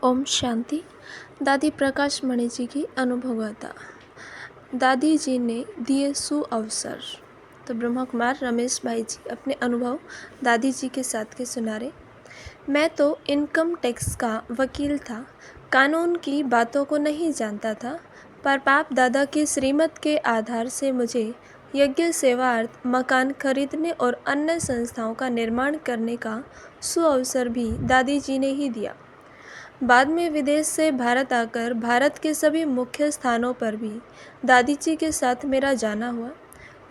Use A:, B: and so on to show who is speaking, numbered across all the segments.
A: ओम शांति। दादी प्रकाश मणि जी की अनुभवता। दादी जी ने दिए सुअवसर। तो ब्रह्मा कुमार रमेश भाई जी अपने अनुभव दादी जी के साथ के सुना रहे। मैं तो इनकम टैक्स का वकील था, कानून की बातों को नहीं जानता था, पर बाप दादा की श्रीमत के आधार से मुझे यज्ञ सेवार्थ मकान खरीदने और अन्य संस्थाओं का निर्माण करने का सुअवसर भी दादी जी ने ही दिया। बाद में विदेश से भारत आकर भारत के सभी मुख्य स्थानों पर भी दादी जी के साथ मेरा जाना हुआ।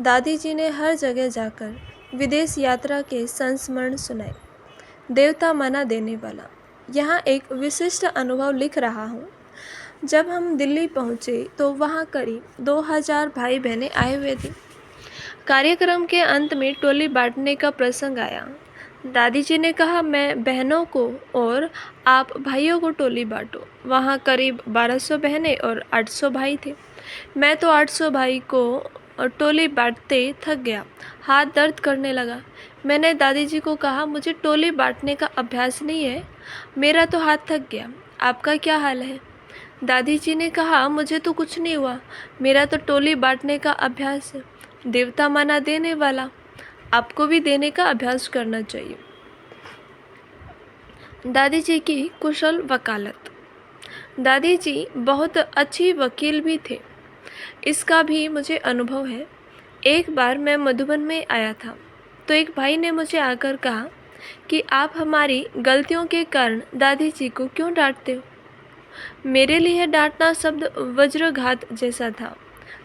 A: दादी जी ने हर जगह जाकर विदेश यात्रा के संस्मरण सुनाए। देवता मना देने वाला। यहाँ एक विशिष्ट अनुभव लिख रहा हूँ। जब हम दिल्ली पहुँचे तो वहाँ करीब 2000 भाई बहनें आए हुए थे। कार्यक्रम के अंत में टोली बांटने का प्रसंग आया। दादी जी ने कहा, मैं बहनों को और आप भाइयों को टोली बांटो। वहाँ करीब 1200 बहनें और 800 भाई थे। मैं तो 800 भाई को टोली बांटते थक गया, हाथ दर्द करने लगा। मैंने दादी जी को कहा, मुझे टोली बांटने का अभ्यास नहीं है, मेरा तो हाथ थक गया, आपका क्या हाल है? दादी जी ने कहा, मुझे तो कुछ नहीं हुआ, मेरा तो टोली बांटने का अभ्यास है। देवता मना देने वाला, आपको भी देने का अभ्यास करना चाहिए। दादी जी की कुशल वकालत। दादी जी बहुत अच्छी वकील भी थे, इसका भी मुझे अनुभव है। एक बार मैं मधुबन में आया था तो एक भाई ने मुझे आकर कहा कि आप हमारी गलतियों के कारण दादी जी को क्यों डांटते हो। मेरे लिए डांटना शब्द वज्रघात जैसा था।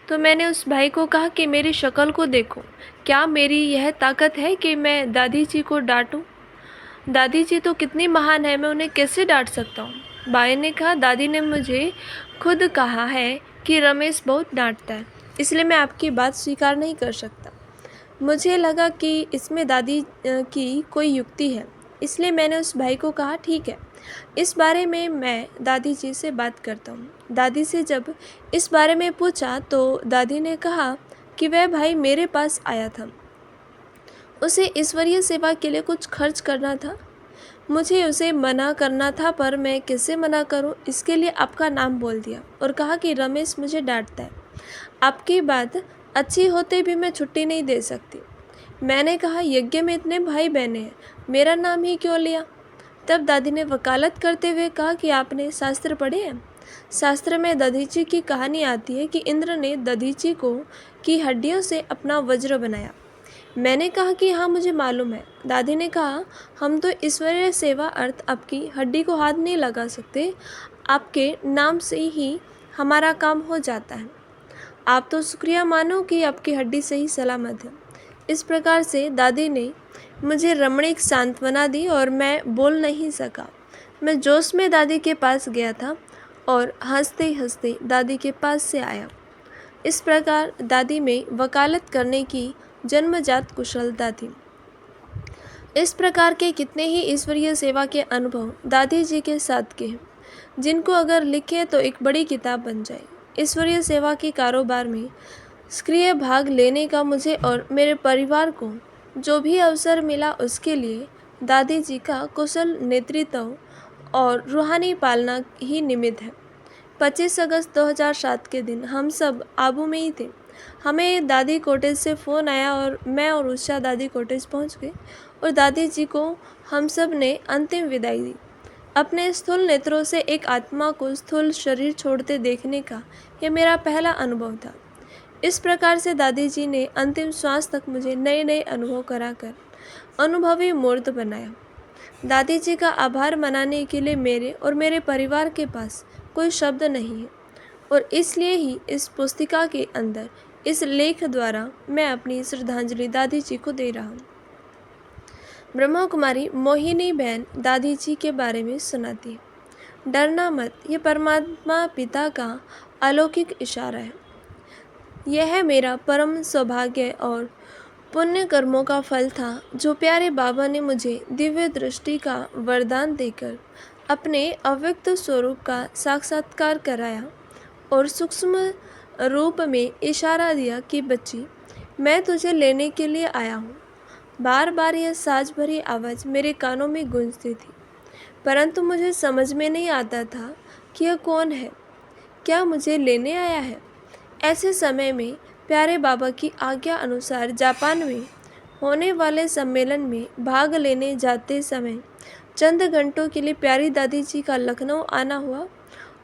A: तो मैंने उस भाई को कहा कि मेरी शक्ल को देखो, क्या मेरी यह ताकत है कि मैं दादी जी को डांटूं? दादी जी तो कितनी महान है, मैं उन्हें कैसे डांट सकता हूँ? भाई ने कहा, दादी ने मुझे खुद कहा है कि रमेश बहुत डांटता है, इसलिए मैं आपकी बात स्वीकार नहीं कर सकता। मुझे लगा कि इसमें दादी की कोई युक्ति है, इसलिए मैंने उस भाई को कहा, ठीक है, इस बारे में मैं दादी जी से बात करता हूँ। दादी से जब इस बारे में पूछा तो दादी ने कहा कि वह भाई मेरे पास आया था, उसे ईश्वरीय सेवा के लिए कुछ खर्च करना था। मुझे उसे मना करना था, पर मैं कैसे मना करूं? इसके लिए आपका नाम बोल दिया और कहा कि रमेश मुझे डांटता है, आपकी बात अच्छी होते भी मैं छुट्टी नहीं दे सकती। मैंने कहा, यज्ञ में इतने भाई बहने हैं, मेरा नाम ही क्यों लिया? तब दादी ने वकालत करते हुए कहा कि आपने शास्त्र पढ़े हैं? शास्त्र में दधीची की कहानी आती है कि इंद्र ने दधीची को की हड्डियों से अपना वज्र बनाया। मैंने कहा कि हाँ, मुझे मालूम है। दादी ने कहा, हम तो ईश्वरीय सेवा अर्थ आपकी हड्डी को हाथ नहीं लगा सकते, आपके नाम से ही हमारा काम हो जाता है। आप तो शुक्रिया मानो कि आपकी हड्डी सही सलामत है। इस प्रकार से दादी ने मुझे रमणीक सांत्वना दी और मैं बोल नहीं सका। मैं जोश में दादी के पास गया था और हंसते हंसते दादी के पास से आया। इस प्रकार दादी में वकालत करने की जन्मजात कुशलता थी। इस प्रकार के कितने ही ईश्वरीय सेवा के अनुभव दादी जी के साथ के हैं, जिनको अगर लिखे तो एक बड़ी किताब बन जाए। ईश्वरीय सेवा के कारोबार में सक्रिय भाग लेने का मुझे और मेरे परिवार को जो भी अवसर मिला, उसके लिए दादी जी का कुशल नेतृत्व और रूहानी पालना ही निमित्त है। 25 अगस्त 2007 के दिन हम सब आबू में ही थे। हमें दादी कॉटेज से फ़ोन आया और मैं और उषा दादी कॉटेज पहुंच गए और दादी जी को हम सब ने अंतिम विदाई दी। अपने स्थूल नेत्रों से एक आत्मा को स्थूल शरीर छोड़ते देखने का यह मेरा पहला अनुभव था। इस प्रकार से दादी जी ने अंतिम श्वास तक मुझे नए नए अनुभव कराकर अनुभवी मूर्त बनाया। दादी जी का आभार मनाने के लिए मेरे और मेरे परिवार के पास कोई शब्द नहीं है, और इसलिए ही इस पुस्तिका के अंदर इस लेख द्वारा मैं अपनी श्रद्धांजलि दादी जी को दे रहा हूँ। ब्रह्मा कुमारी मोहिनी बहन दादी जी के बारे में सुनाती है। डरना मत, यह परमात्मा पिता का अलौकिक इशारा है। यह मेरा परम सौभाग्य और पुण्य कर्मों का फल था जो प्यारे बाबा ने मुझे दिव्य दृष्टि का वरदान देकर अपने अव्यक्त स्वरूप का साक्षात्कार कराया और सूक्ष्म रूप में इशारा दिया कि बच्ची, मैं तुझे लेने के लिए आया हूँ। बार बार यह साज भरी आवाज़ मेरे कानों में गूंजती थी। परंतु मुझे समझ में नहीं आता था कि यह कौन है, क्या मुझे लेने आया है। ऐसे समय में प्यारे बाबा की आज्ञा अनुसार जापान में होने वाले सम्मेलन में भाग लेने जाते समय चंद घंटों के लिए प्यारी दादी जी का लखनऊ आना हुआ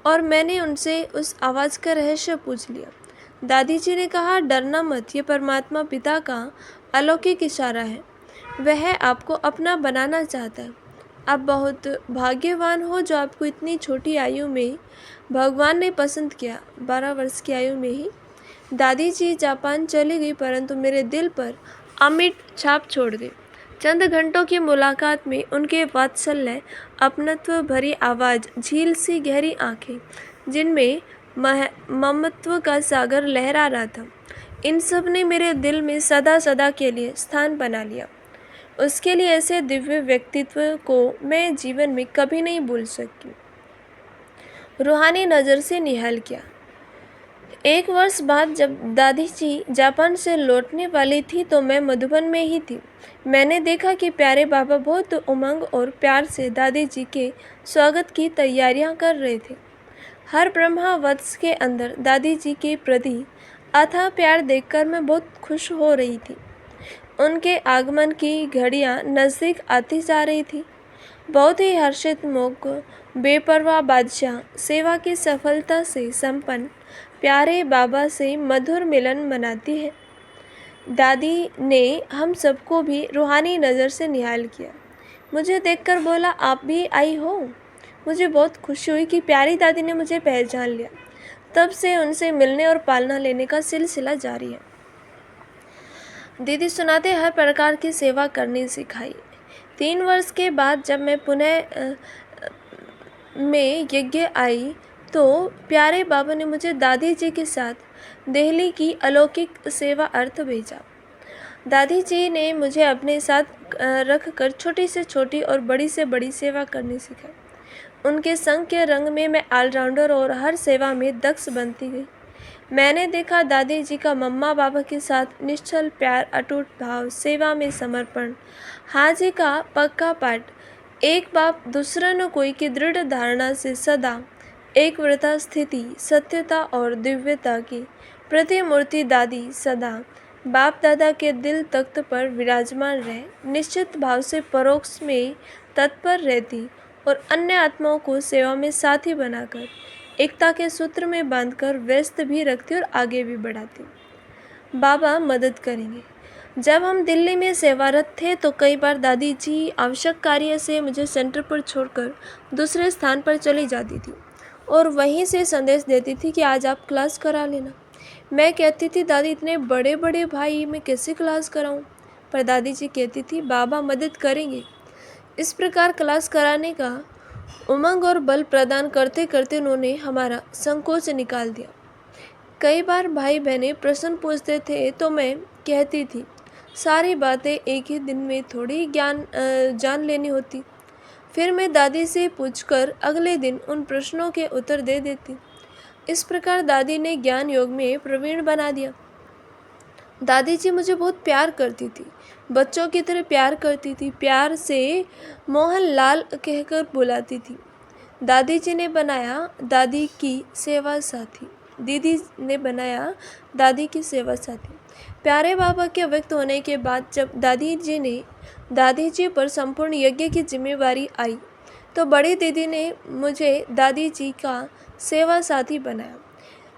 A: और मैंने उनसे उस आवाज़ का रहस्य पूछ लिया। दादी जी ने कहा, डरना मत, ये परमात्मा पिता का अलौकिक इशारा है। वह आपको अपना बनाना चाहता है। आप बहुत भाग्यवान हो जो आपको इतनी छोटी आयु में भगवान ने पसंद किया। 12 वर्ष की आयु में ही दादी जी जापान चली गई, परंतु मेरे दिल पर अमिट छाप छोड़ गई। चंद घंटों की मुलाकात में उनके वात्सल्य, अपनत्व भरी आवाज़, झील सी गहरी आंखें जिनमें ममत्व का सागर लहरा रहा था, इन सब ने मेरे दिल में सदा सदा के लिए स्थान बना लिया। उसके लिए ऐसे दिव्य व्यक्तित्व को मैं जीवन में कभी नहीं भूल सकी। रूहानी नज़र से निहाल किया। 1 वर्ष बाद जब दादी जी जापान से लौटने वाली थी तो मैं मधुबन में ही थी। मैंने देखा कि प्यारे बाबा बहुत उमंग और प्यार से दादी जी के स्वागत की तैयारियां कर रहे थे। हर ब्रह्मा वत्स के अंदर दादी जी के प्रति अथाह प्यार देखकर मैं बहुत खुश हो रही थी। उनके आगमन की घड़ियां नज़दीक आती जा रही थी। बहुत ही हर्षित मुख बेपरवाह बादशाह सेवा की सफलता से संपन्न प्यारे बाबा से मधुर मिलन मनाती है। दादी ने हम सबको भी रूहानी नज़र से निहाल किया। मुझे देखकर बोला, आप भी आई हो। मुझे बहुत खुशी हुई कि प्यारी दादी ने मुझे पहचान लिया। तब से उनसे मिलने और पालना लेने का सिलसिला जारी है। दीदी सुनाते हर प्रकार की सेवा करनी सिखाई। 3 वर्ष के बाद जब मैं पुणे में यज्ञ आई तो प्यारे बाबा ने मुझे दादी जी के साथ दिल्ली की अलौकिक सेवा अर्थ भेजा। दादी जी ने मुझे अपने साथ रख कर छोटी से छोटी और बड़ी से बड़ी सेवा करनी सिखाई। उनके संग के रंग में मैं ऑलराउंडर और हर सेवा में दक्ष बनती गई। मैंने देखा दादी जी का मम्मा बाबा के साथ निश्चल प्यार, अटूट भाव, सेवा में समर्पण, हाजी का पक्का पाठ, एक बाप दूसरा न कोई की दृढ़ धारणा से सदा एक व्रता स्थिति, सत्यता और दिव्यता की प्रतिमूर्ति दादी सदा बाप दादा के दिल तख्त पर विराजमान रहे, निश्चित भाव से परोक्ष में तत्पर रहती और अन्य आत्माओं को सेवा में साथी बनाकर एकता के सूत्र में बांधकर व्यस्त भी रखती और आगे भी बढ़ाती। बाबा मदद करेंगे। जब हम दिल्ली में सेवारत थे तो कई बार दादी जी आवश्यक कार्य से मुझे सेंटर पर छोड़कर दूसरे स्थान पर चली जाती थी और वहीं से संदेश देती थी कि आज आप क्लास करा लेना। मैं कहती थी, दादी इतने बड़े बड़े भाई मैं कैसे क्लास कराऊं? पर दादी जी कहती थी, बाबा मदद करेंगे। इस प्रकार क्लास कराने का उमंग और बल प्रदान करते करते उन्होंने हमारा संकोच निकाल दिया। कई बार भाई बहनें प्रश्न पूछते थे तो मैं कहती थी, सारी बातें एक ही दिन में थोड़ी जान लेनी होती। फिर मैं दादी से पूछकर अगले दिन उन प्रश्नों के उत्तर दे देती। इस प्रकार दादी ने ज्ञान योग में प्रवीण बना दिया। दादी जी मुझे बहुत प्यार करती थी, बच्चों की तरह प्यार करती थी। प्यार से मोहन लाल कहकर बुलाती थी। दादी जी ने बनाया दादी की सेवा साथी, दीदी ने बनाया दादी की सेवा साथी। प्यारे बाबा के व्यक्त होने के बाद जब दादी जी पर संपूर्ण यज्ञ की जिम्मेवारी आई तो बड़ी दीदी ने मुझे दादी जी का सेवा साथी बनाया।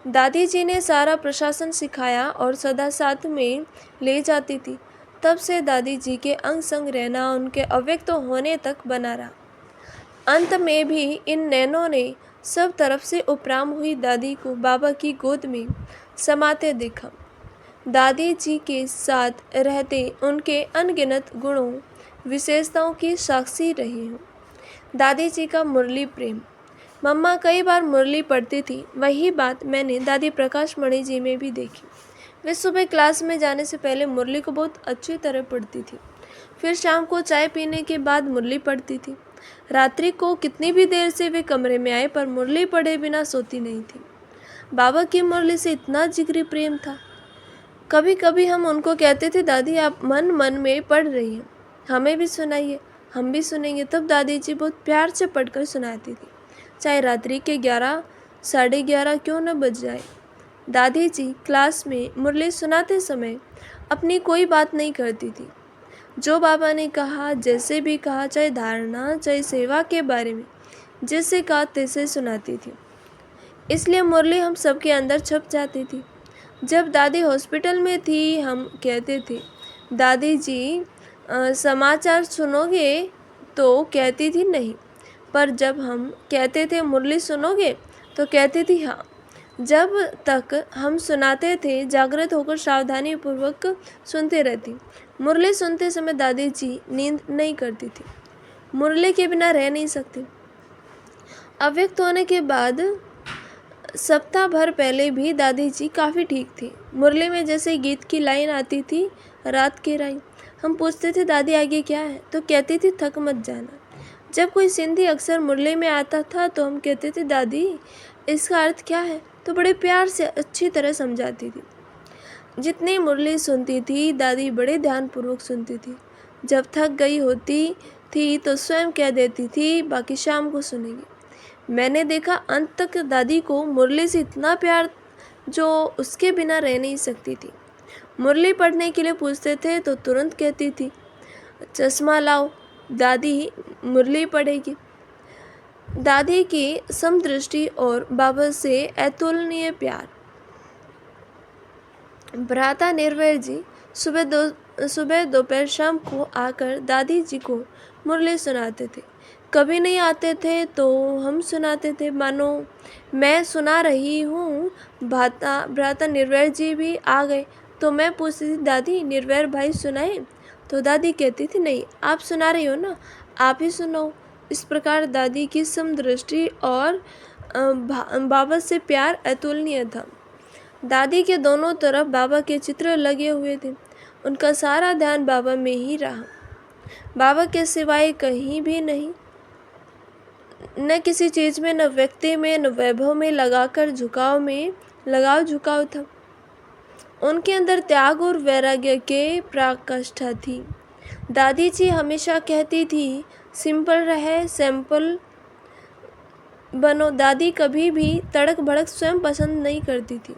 A: दादी जी ने सारा प्रशासन सिखाया और सदा साथ में ले जाती थी। तब से दादी जी के अंग संग रहना उनके अव्यक्त होने तक बना रहा। अंत में भी इन नैनों ने सब तरफ से उपराम हुई दादी को बाबा की गोद में समाते देखा। दादी जी के साथ रहते उनके अनगिनत गुणों विशेषताओं की साक्षी रही हूँ। दादी जी का मुरली प्रेम। मम्मा कई बार मुरली पढ़ती थी। वही बात मैंने दादी प्रकाश मणि जी में भी देखी। वे सुबह क्लास में जाने से पहले मुरली को बहुत अच्छी तरह पढ़ती थी। फिर शाम को चाय पीने के बाद मुरली पढ़ती थी। रात्रि को कितनी भी देर से वे कमरे में आए पर मुरली पढ़े बिना सोती नहीं थी। बाबा की मुरली से इतना जिगरी प्रेम था। कभी कभी हम उनको कहते थे, दादी आप मन मन में पढ़ रही हैं, हमें भी सुनाइए। हम भी सुनेंगे। तब दादी जी बहुत प्यार से पढ़कर सुनाती थी, चाहे रात्रि के 11 साढ़े 11 क्यों न बज जाए। दादी जी क्लास में मुरली सुनाते समय अपनी कोई बात नहीं करती थी। जो बाबा ने कहा, जैसे भी कहा, चाहे धारणा चाहे सेवा के बारे में जैसे कहा तैसे सुनाती थी, इसलिए मुरली हम सबके अंदर छप जाती थी। जब दादी हॉस्पिटल में थी, हम कहते थे, दादी जी समाचार सुनोगे? तो कहती थी नहीं। पर जब हम कहते थे मुरली सुनोगे, तो कहती थी हाँ। जब तक हम सुनाते थे, जागृत होकर सावधानी पूर्वक सुनते रहती। मुरली सुनते समय दादी जी नींद नहीं करती थी, मुरली के बिना रह नहीं सकती। अव्यक्त होने के बाद सप्ताह भर पहले भी दादी जी काफ़ी ठीक थी। मुरली में जैसे गीत की लाइन आती थी, रात की राई। हम पूछते थे दादी आगे क्या है, तो कहती थी थक मत जाना। जब कोई सिंधी अक्सर मुरली में आता था तो हम कहते थे दादी इसका अर्थ क्या है, तो बड़े प्यार से अच्छी तरह समझाती थी। जितनी मुरली सुनती थी दादी बड़े ध्यानपूर्वक सुनती थी। जब थक गई होती थी तो स्वयं कह देती थी बाकी शाम को सुनेंगी। मैंने देखा अंत तक दादी को मुरली से इतना प्यार जो उसके बिना रह नहीं सकती थी। मुरली पढ़ने के लिए पूछते थे तो तुरंत कहती थी चश्मा लाओ, दादी मुरली पढ़ेगी। दादी की समदृष्टि और बाबा से अतुलनीय प्यार। भ्राता निर्वैर जी सुबह दोपहर शाम को आकर दादी जी को मुरली सुनाते थे। कभी नहीं आते थे तो हम सुनाते थे, मानो मैं सुना रही हूँ। भ्राता निर्वैर जी भी आ गए तो मैं पूछती थी दादी निर्वैर भाई सुनाए, तो दादी कहती थी नहीं आप सुना रही हो ना, आप ही सुनाओ। इस प्रकार दादी की समदृष्टि और बाबा से प्यार अतुलनीय था। दादी के दोनों तरफ बाबा के चित्र लगे हुए थे। उनका सारा ध्यान बाबा में ही रहा, बाबा के सिवाय कहीं भी नहीं। न किसी चीज़ में, न व्यक्ति में, न वैभव में लगाव झुकाव था। उनके अंदर त्याग और वैराग्य के पराकाष्ठा थी। दादी जी हमेशा कहती थी सिंपल रहे, सैंपल बनो। दादी कभी भी तड़क भड़क स्वयं पसंद नहीं करती थी,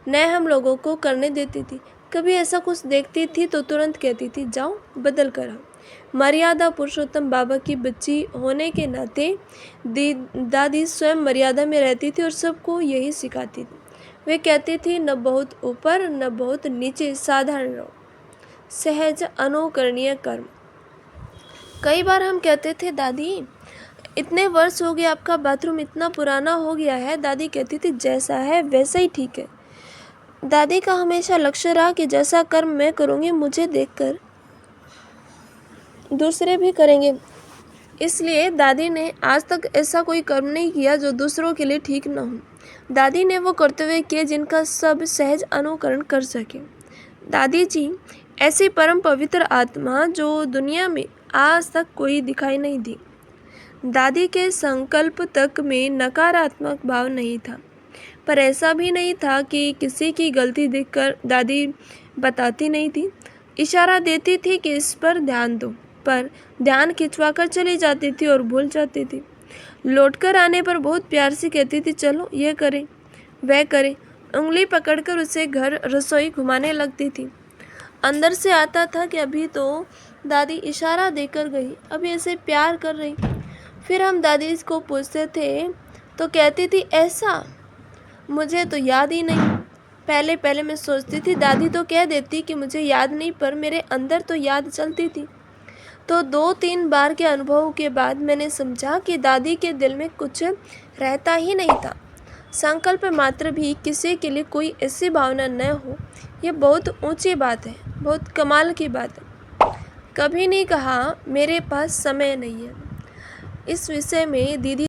A: न हम लोगों को करने देती थी। कभी ऐसा कुछ देखती थी तो तुरंत कहती थी जाओ बदल कर आओ। मर्यादा पुरुषोत्तम बाबा की बच्ची होने के नाते दादी स्वयं मर्यादा में रहती थी और सबको यही सिखाती थी। वे कहती थी न बहुत ऊपर न बहुत नीचे, साधारण रहो, सहज अनुकरणीय कर्म। कई बार हम कहते थे दादी इतने वर्ष हो गए, आपका बाथरूम इतना पुराना हो गया है। दादी कहती थी जैसा है वैसा ही ठीक है। दादी का हमेशा लक्ष्य रहा कि जैसा कर्म मैं करूँगी मुझे देखकर दूसरे भी करेंगे। इसलिए दादी ने आज तक ऐसा कोई कर्म नहीं किया जो दूसरों के लिए ठीक न हो। दादी ने वो कर्तव्य किए जिनका सब सहज अनुकरण कर सके। दादी जी ऐसी परम पवित्र आत्मा जो दुनिया में आज तक कोई दिखाई नहीं दी। दादी के संकल्प तक में नकारात्मक भाव नहीं था, पर ऐसा भी नहीं था कि किसी की गलती देखकर दादी बताती नहीं थी। इशारा देती थी कि इस पर ध्यान दो, पर ध्यान खिंचवाकर चली जाती थी और भूल जाती थी। लौटकर आने पर बहुत प्यार से कहती थी चलो ये करें वह करें। उंगली पकड़कर उसे घर रसोई घुमाने लगती थी। अंदर से आता था कि अभी तो दादी इशारा देकर गई, अभी ऐसे प्यार कर रही। फिर हम दादी को पूछते थे तो कहती थी ऐसा मुझे तो याद ही नहीं। पहले मैं सोचती थी दादी तो कह देती कि मुझे याद नहीं, पर मेरे अंदर तो याद चलती थी। तो 2-3 बार के अनुभव के बाद मैंने समझा कि दादी के दिल में कुछ रहता ही नहीं था। संकल्प मात्र भी किसी के लिए कोई ऐसी भावना न हो, ये बहुत ऊंची बात है, बहुत कमाल की बात है। कभी नहीं कहा मेरे पास समय नहीं है। इस विषय में दीदी